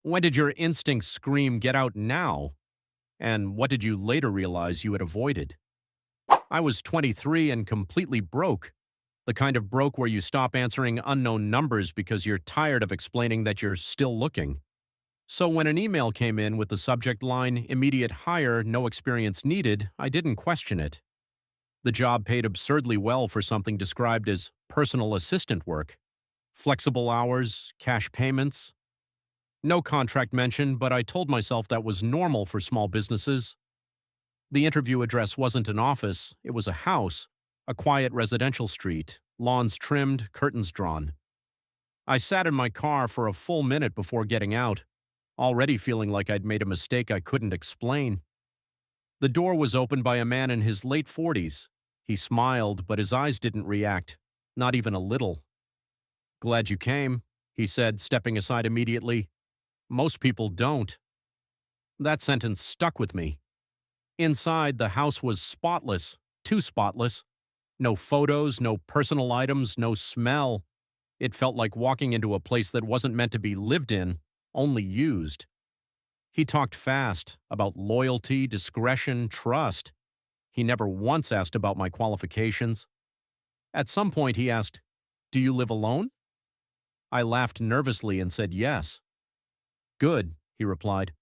When did your instincts scream, "Get out now"? And what did you later realize you had avoided? I was 23 and completely broke. The kind of broke where you stop answering unknown numbers because you're tired of explaining that you're still looking. So when an email came in with the subject line, "Immediate hire, no experience needed," I didn't question it. The job paid absurdly well for something described as personal assistant work. Flexible hours, cash payments. No contract mentioned, but I told myself that was normal for small businesses. The interview address wasn't an office, it was a house, a quiet residential street, lawns trimmed, curtains drawn. I sat in my car for a full minute before getting out, already feeling like I'd made a mistake I couldn't explain. The door was opened by a man in his late 40s. He smiled, but his eyes didn't react, not even a little. "Glad you came," he said, stepping aside immediately. "Most people don't." That sentence stuck with me. Inside, the house was spotless, too spotless. No photos, no personal items, no smell. It felt like walking into a place that wasn't meant to be lived in, only used. He talked fast about loyalty, discretion, trust. He never once asked about my qualifications. At some point, he asked, "Do you live alone?" I laughed nervously and said yes. "Good," he replied.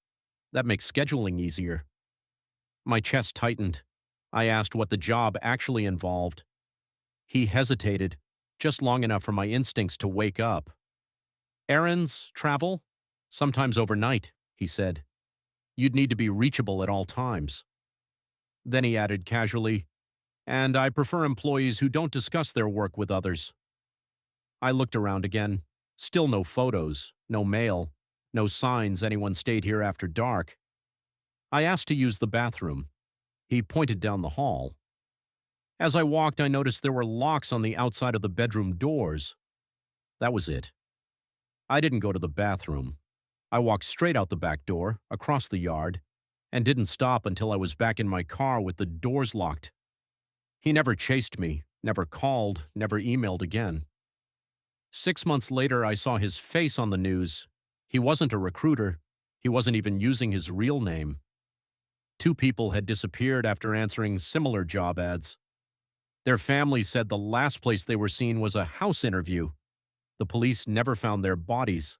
"That makes scheduling easier." My chest tightened. I asked what the job actually involved. He hesitated, just long enough for my instincts to wake up. "Errands, travel, sometimes overnight," he said. "You'd need to be reachable at all times." Then he added casually, "And I prefer employees who don't discuss their work with others." I looked around again. Still no photos, no mail, no signs anyone stayed here after dark. I asked to use the bathroom. He pointed down the hall. As I walked, I noticed there were locks on the outside of the bedroom doors. That was it. I didn't go to the bathroom. I walked straight out the back door, across the yard, and didn't stop until I was back in my car with the doors locked. He never chased me, never called, never emailed again. 6 months later, I saw his face on the news. He wasn't a recruiter. He wasn't even using his real name. 2 people had disappeared after answering similar job ads. Their families said the last place they were seen was a house interview. The police never found their bodies.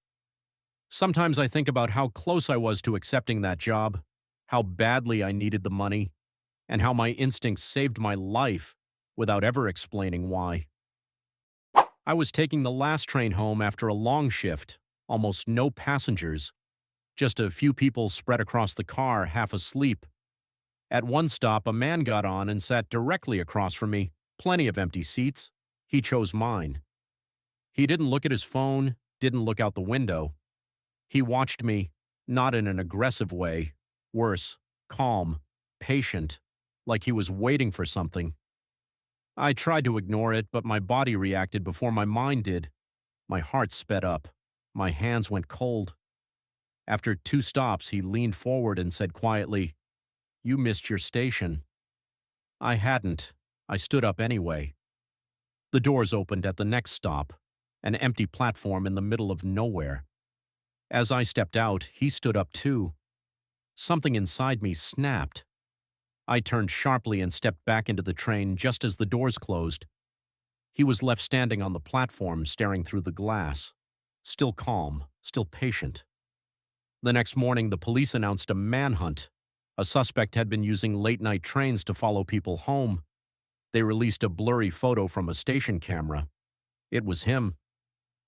Sometimes I think about how close I was to accepting that job, how badly I needed the money, and how my instincts saved my life without ever explaining why. I was taking the last train home after a long shift, almost no passengers, just a few people spread across the car, half asleep. At one stop, a man got on and sat directly across from me, plenty of empty seats. He chose mine. He didn't look at his phone, didn't look out the window. He watched me, not in an aggressive way, worse, calm, patient, like he was waiting for something. I tried to ignore it, but my body reacted before my mind did. My heart sped up. My hands went cold. After 2 stops, he leaned forward and said quietly, "You missed your station." I hadn't. I stood up anyway. The doors opened at the next stop, an empty platform in the middle of nowhere. As I stepped out, he stood up too. Something inside me snapped. I turned sharply and stepped back into the train just as the doors closed. He was left standing on the platform, staring through the glass. Still calm, still patient. The next morning, the police announced a manhunt. A suspect had been using late-night trains to follow people home. They released a blurry photo from a station camera. It was him.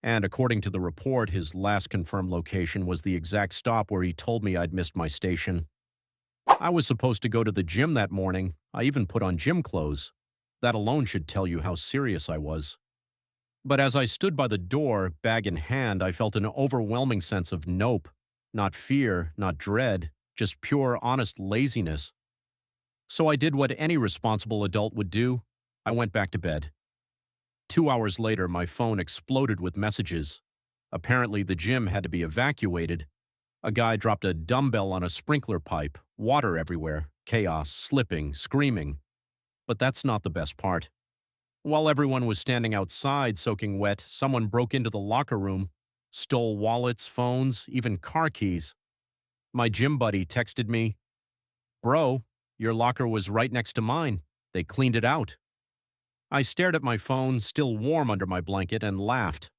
And according to the report, his last confirmed location was the exact stop where he told me I'd missed my station. I was supposed to go to the gym that morning. I even put on gym clothes. That alone should tell you how serious I was. But as I stood by the door, bag in hand, I felt an overwhelming sense of nope. Not fear, not dread, just pure, honest laziness. So I did what any responsible adult would do. I went back to bed. 2 hours later, my phone exploded with messages. Apparently, the gym had to be evacuated. A guy dropped a dumbbell on a sprinkler pipe, water everywhere, chaos, slipping, screaming. But that's not the best part. While everyone was standing outside soaking wet, someone broke into the locker room. Stole wallets, phones, even car keys. My gym buddy texted me, "Bro, your locker was right next to mine. They cleaned it out." I stared at my phone, still warm under my blanket, and laughed.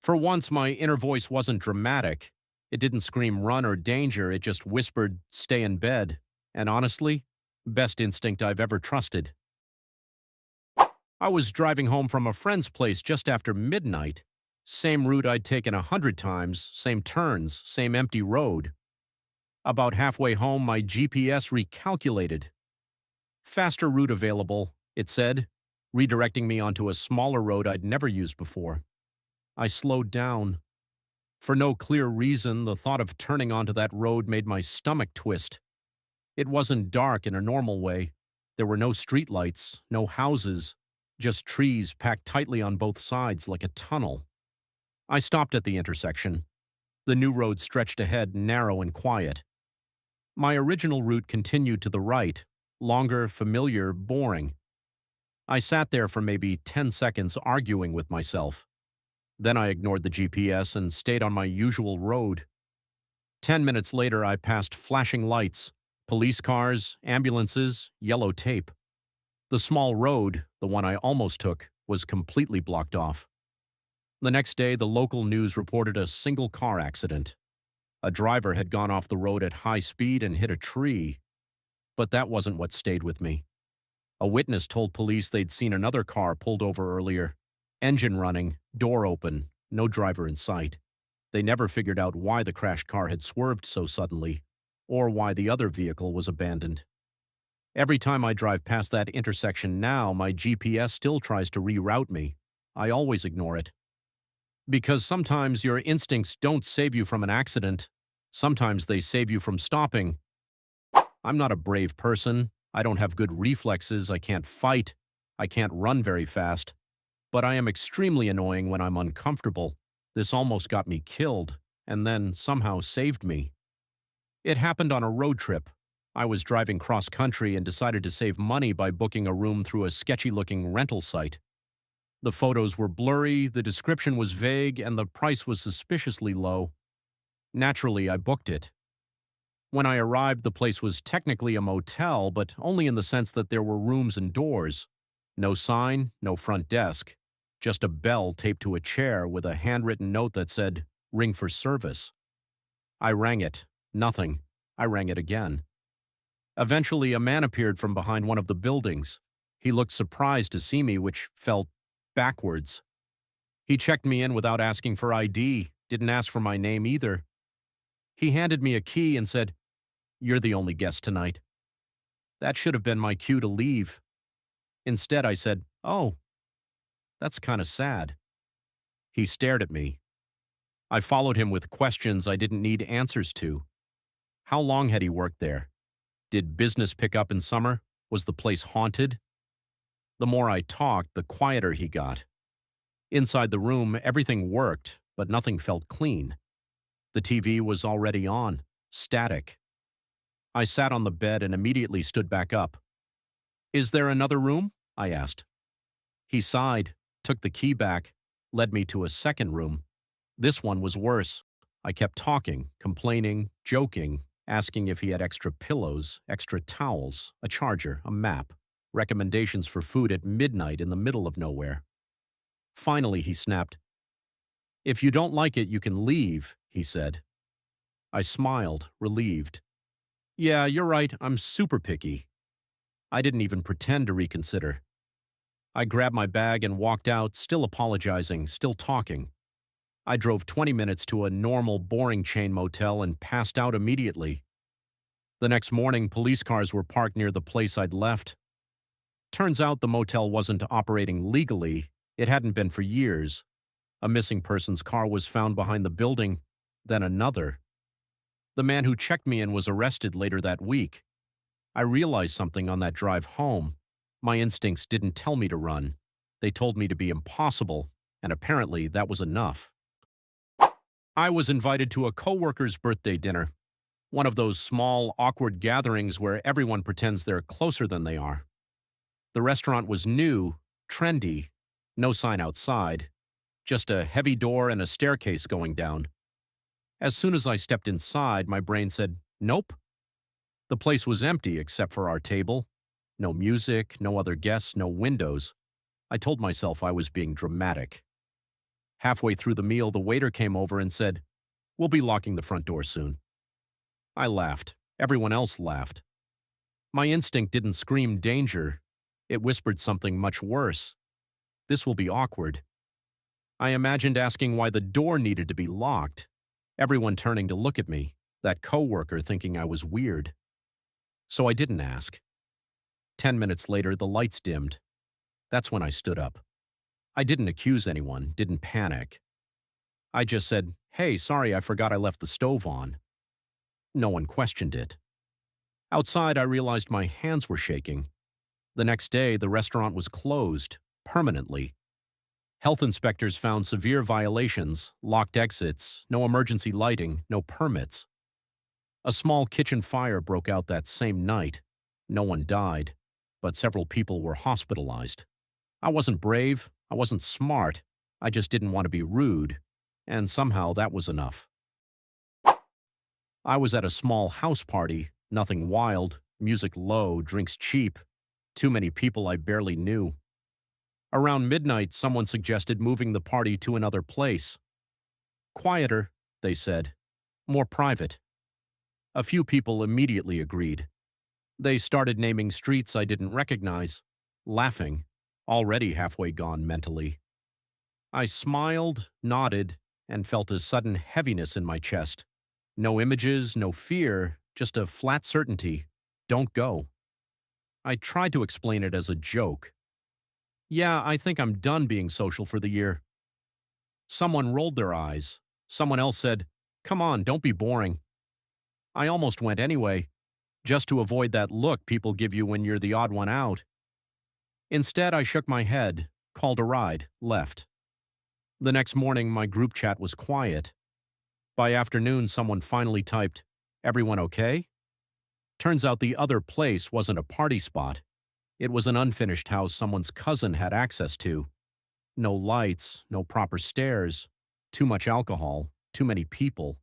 For once, my inner voice wasn't dramatic. It didn't scream run or danger, it just whispered, "Stay in bed." And honestly, best instinct I've ever trusted. I was driving home from a friend's place just after midnight. Same route I'd taken 100 times, same turns, same empty road. About halfway home, my GPS recalculated. "Faster route available," it said, redirecting me onto a smaller road I'd never used before. I slowed down. For no clear reason, the thought of turning onto that road made my stomach twist. It wasn't dark in a normal way. There were no streetlights, no houses, just trees packed tightly on both sides like a tunnel. I stopped at the intersection. The new road stretched ahead, narrow and quiet. My original route continued to the right, longer, familiar, boring. I sat there for maybe 10 seconds arguing with myself. Then I ignored the GPS and stayed on my usual road. 10 minutes later, I passed flashing lights, police cars, ambulances, yellow tape. The small road, the one I almost took, was completely blocked off. The next day, the local news reported a single car accident. A driver had gone off the road at high speed and hit a tree. But that wasn't what stayed with me. A witness told police they'd seen another car pulled over earlier. Engine running, door open, no driver in sight. They never figured out why the crashed car had swerved so suddenly, or why the other vehicle was abandoned. Every time I drive past that intersection now, my GPS still tries to reroute me. I always ignore it. Because sometimes your instincts don't save you from an accident. Sometimes they save you from stopping. I'm not a brave person. I don't have good reflexes. I can't fight. I can't run very fast. But I am extremely annoying when I'm uncomfortable. This almost got me killed, and then somehow saved me. It happened on a road trip. I was driving cross-country and decided to save money by booking a room through a sketchy-looking rental site. The photos were blurry, the description was vague, and the price was suspiciously low. Naturally, I booked it. When I arrived, the place was technically a motel, but only in the sense that there were rooms and doors. No sign, no front desk. Just a bell taped to a chair with a handwritten note that said, "Ring for service." I rang it. Nothing. I rang it again. Eventually, a man appeared from behind one of the buildings. He looked surprised to see me, which felt backwards. He checked me in without asking for ID, didn't ask for my name either. He handed me a key and said, "You're the only guest tonight." That should have been my cue to leave. Instead, I said, "Oh, that's kind of sad." He stared at me. I followed him with questions I didn't need answers to. How long had he worked there? Did business pick up in summer? Was the place haunted? The more I talked, the quieter he got. Inside the room, everything worked, but nothing felt clean. The TV was already on, static. I sat on the bed and immediately stood back up. "Is there another room?" I asked. He sighed, took the key back, led me to a second room. This one was worse. I kept talking, complaining, joking, asking if he had extra pillows, extra towels, a charger, a map, recommendations for food at midnight in the middle of nowhere. Finally, he snapped, "If you don't like it, you can leave," he said. I smiled, relieved. "Yeah, you're right, I'm super picky." I didn't even pretend to reconsider. I grabbed my bag and walked out, still apologizing, still talking. I drove 20 minutes to a normal, boring chain motel and passed out immediately. The next morning, police cars were parked near the place I'd left. Turns out the motel wasn't operating legally. It hadn't been for years. A missing person's car was found behind the building, then another. The man who checked me in was arrested later that week. I realized something on that drive home. My instincts didn't tell me to run. They told me to be impossible, and apparently that was enough. I was invited to a coworker's birthday dinner, one of those small, awkward gatherings where everyone pretends they're closer than they are. The restaurant was new, trendy, no sign outside, just a heavy door and a staircase going down. As soon as I stepped inside, my brain said, nope. The place was empty except for our table. No music, no other guests, no windows. I told myself I was being dramatic. Halfway through the meal, the waiter came over and said, "We'll be locking the front door soon." I laughed. Everyone else laughed. My instinct didn't scream danger. It whispered something much worse. This will be awkward. I imagined asking why the door needed to be locked. Everyone turning to look at me, that coworker thinking I was weird. So I didn't ask. 10 minutes later, the lights dimmed. That's when I stood up. I didn't accuse anyone, didn't panic. I just said, "Hey, sorry, I forgot I left the stove on." No one questioned it. Outside, I realized my hands were shaking. The next day, the restaurant was closed, permanently. Health inspectors found severe violations, locked exits, no emergency lighting, no permits. A small kitchen fire broke out that same night. No one died, but several people were hospitalized. I wasn't brave, I wasn't smart, I just didn't want to be rude, and somehow that was enough. I was at a small house party, nothing wild, music low, drinks cheap, too many people I barely knew. Around midnight, someone suggested moving the party to another place. Quieter, they said, more private. A few people immediately agreed. They started naming streets I didn't recognize, laughing, already halfway gone mentally. I smiled, nodded, and felt a sudden heaviness in my chest. No images, no fear, just a flat certainty. Don't go. I tried to explain it as a joke. Yeah, I think I'm done being social for the year. Someone rolled their eyes. Someone else said, "Come on, don't be boring." I almost went anyway, just to avoid that look people give you when you're the odd one out. Instead, I shook my head, called a ride, left. The next morning, my group chat was quiet. By afternoon, someone finally typed, "Everyone okay?" Turns out the other place wasn't a party spot. It was an unfinished house someone's cousin had access to. No lights, no proper stairs, too much alcohol, too many people.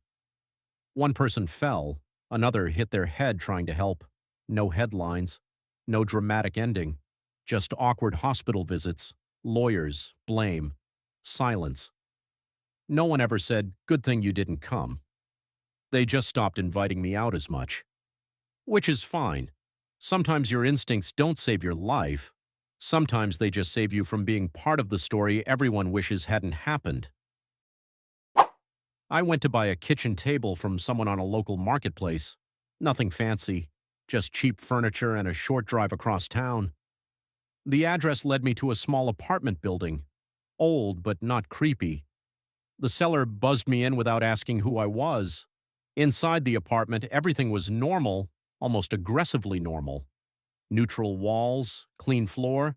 One person fell, another hit their head trying to help. No headlines, no dramatic ending, just awkward hospital visits, lawyers, blame, silence. No one ever said, "Good thing you didn't come." They just stopped inviting me out as much. Which is fine. Sometimes your instincts don't save your life. Sometimes they just save you from being part of the story everyone wishes hadn't happened. I went to buy a kitchen table from someone on a local marketplace. Nothing fancy, just cheap furniture and a short drive across town. The address led me to a small apartment building. Old, but not creepy. The seller buzzed me in without asking who I was. Inside the apartment, everything was normal, almost aggressively normal. Neutral walls, clean floor,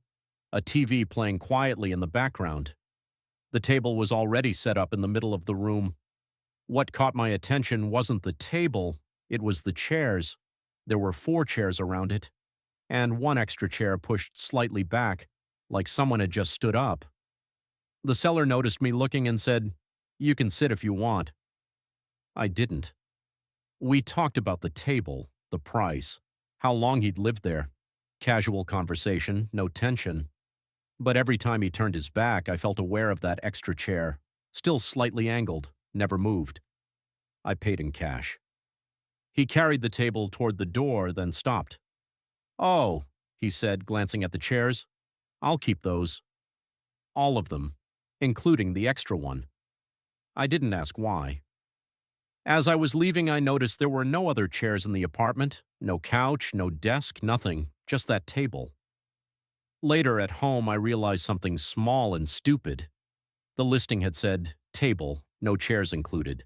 a TV playing quietly in the background. The table was already set up in the middle of the room. What caught my attention wasn't the table, it was the chairs. There were 4 chairs around it, and one extra chair pushed slightly back, like someone had just stood up. The seller noticed me looking and said, "You can sit if you want." I didn't. We talked about the table, the price, how long he'd lived there. Casual conversation, no tension. But every time he turned his back, I felt aware of that extra chair, still slightly angled, never moved. I paid in cash. He carried the table toward the door, then stopped. "Oh," he said, glancing at the chairs. "I'll keep those." All of them, including the extra one. I didn't ask why. As I was leaving, I noticed there were no other chairs in the apartment, no couch, no desk, nothing, just that table. Later at home, I realized something small and stupid. The listing had said, "Table, no chairs included."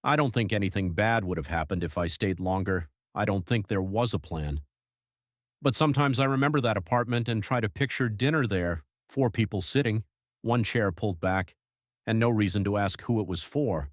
I don't think anything bad would have happened if I stayed longer. I don't think there was a plan. But sometimes I remember that apartment and try to picture dinner there, 4 people sitting, one chair pulled back, and no reason to ask who it was for.